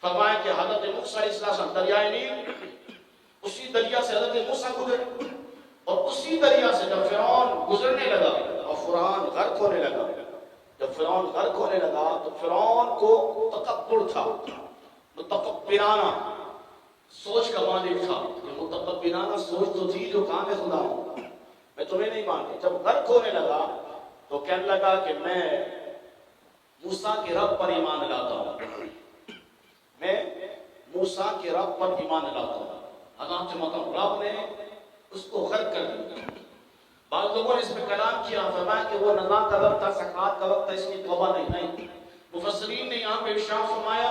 فرمایا کہ حضرت موسیٰ علیہ السلام دریائے نیل، اسی دریا سے حضرت موسیٰ گزرے، اور اسی دریا سے جب فرعون گزرنے لگا اور فرعون غرق ہونے لگا، جب فرعون غرق ہونے لگا تو فرعون کو تکبر تھا، متکبرانہ سوچ کا مالک تھا. یہ متکبرانہ سوچ تو تھی جو کام ہے خدا میں تمہیں نہیں مانتا. جب غرق ہونے لگا تو کہنے لگا کہ میں موسیٰ کے رب پر ایمان لاتا ہوں، میں موسیٰ کے رب پر ایمان لاتا ہوں. حضرت محترم رب نے اس کو غرق کر دیا. بعض لوگوں نے اس پہ کلام کیا، فرمایا کہ وہ نزا کا وقت تھا، سکرات کا وقت تھا، اس کی توبہ نہیں. مفسرین نے یہاں پہ ارشاد فرمایا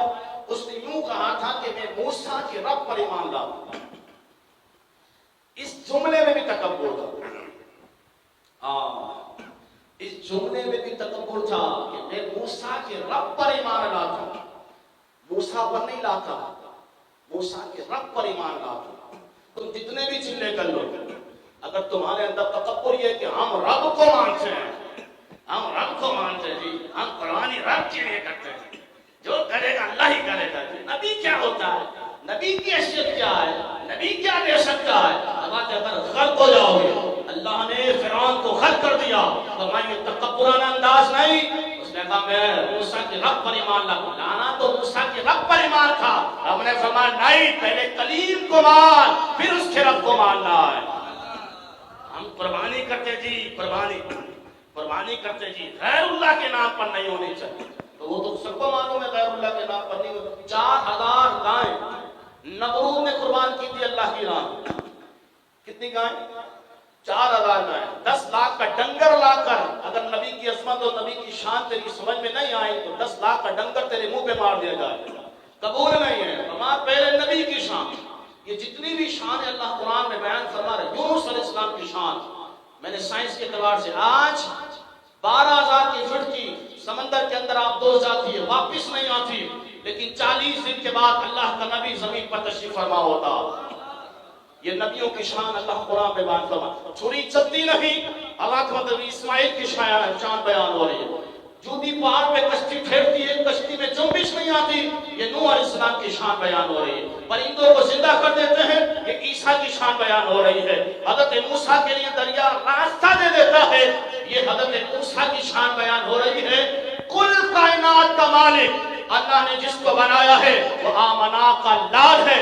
اس نے یوں کہا تھا کہ میں موسیٰ کے رب پر ایمان لاتا ہوں. اس جملے میں بھی تکبر تھا، اس جملے میں بھی تکبر تھا کہ میں موسیٰ کے رب پر ایمان لاتا ہوں. موسیٰ پر نہیں لاتا، موسیٰ کے رب پر ایمان لاتا ہوں. تم جتنے بھی چلے کر لو، اگر تمہارے اندر تکبر یہ کہ ہم رب کو مانتے ہیں، ہم رب کو مانتے ہیں جی، ہم قربانی رب کے لیے کرتے ہیں، جو کرے گا اللہ ہی کرے گا. نبی کیا ہوتا ہے، نبی کی حیثیت کیا ہے، نبی کیا دے سکتا ہے. اگر غرق ہو جاؤ گے، اللہ نے فرعون کو غرق کر دیا. فرمائیں تکبرانہ انداز نہیں. اس نے کہا میں موسیٰ کے رب پر ایمان لانا تو موسیٰ کے رب پر ایمان تھا. رب نے فرمایا نہیں، پہلے کلیم کو مان پھر اس کے رب کو ماننا ہے. ہم قربانی کرتے جی، قربانی کرتے جی، غیر اللہ کے نام پر نہیں ہونی چاہیے. تو وہ تو سب کو معلوم ہے غیر اللہ کے نام پر نہیں ہوتی. 4000 گائیں نمرود نے قربان کی تھی اللہ کی راہ. کتنی گائیں؟ 4000 گائیں. 10 لاکھ کا ڈنگر لا کر اگر نبی کی عظمت اور نبی کی شان تیری سمجھ میں نہیں آئی تو 10 لاکھ کا ڈنگر تیرے منہ پہ مار دیا جائے. قبول نہیں ہے. ہمارے پہلے نبی کی شان، یہ جتنی بھی شان ہے اللہ قرآن میں بیان فرما رہے. یونس علیہ السلام کی شان میں نے سائنس کے اعتبار سے آج 12000 کی فٹ کی سمندر کے اندر آپ دو جاتی ہے، واپس نہیں آتی، لیکن 40 دن کے بعد اللہ کا نبی زمین پر تشریف فرما ہوتا. یہ نبیوں کی شان اللہ قرآن میں بیان فرما. چھری چلتی نہیں، اللہ مطلب اسماعیل کی شان بیان ہو رہی ہے. جودی پہاڑ پہ کشتی پھیرتی ہے، کشتی میں جنبش نہیں آتی، یہ نوح علیہ السلام کی شان بیان ہو رہی ہے. پرندوں کو زندہ کر دیتے ہیں، یہ عیسیٰ کی شان بیان ہو رہی ہے. حضرت موسیٰ کے لیے دریا راستہ دے دیتا ہے، یہ حضرت موسیٰ کی شان بیان ہو رہی ہے. کل کائنات کا مالک اللہ نے جس کو بنایا ہے وہ آمنا کا لال ہے.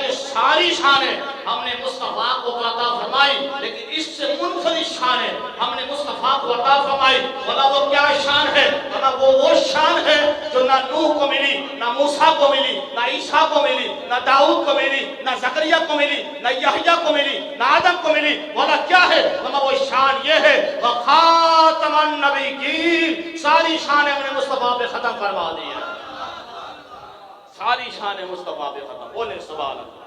یہ ساری شانیں ہم نے مصطفیٰ کو عطا فرمائی، لیکن اس سے منفرد شانیں ہم نے مصطفیٰ کو عطا فرمائی. بولا وہ کیا شان ہے؟ بولا وہ شان ہے جو نہ نوح کو ملی، نہ موسیٰ کو ملی، نہ عیسیٰ کو ملی، نہ داؤد کو ملی، نہ زکریا کو ملی، نہ یحییٰ کو ملی، نہ آدم کو ملی. بولا کیا ہے؟ بولا وہ شان یہ ہے وخاتم النبیین. ساری شانیں ہم نے مصطفیٰ پہ ختم کروا دی ہے، ساری شان مصطفیٰ پہ ختم. بولے سبحان اللہ.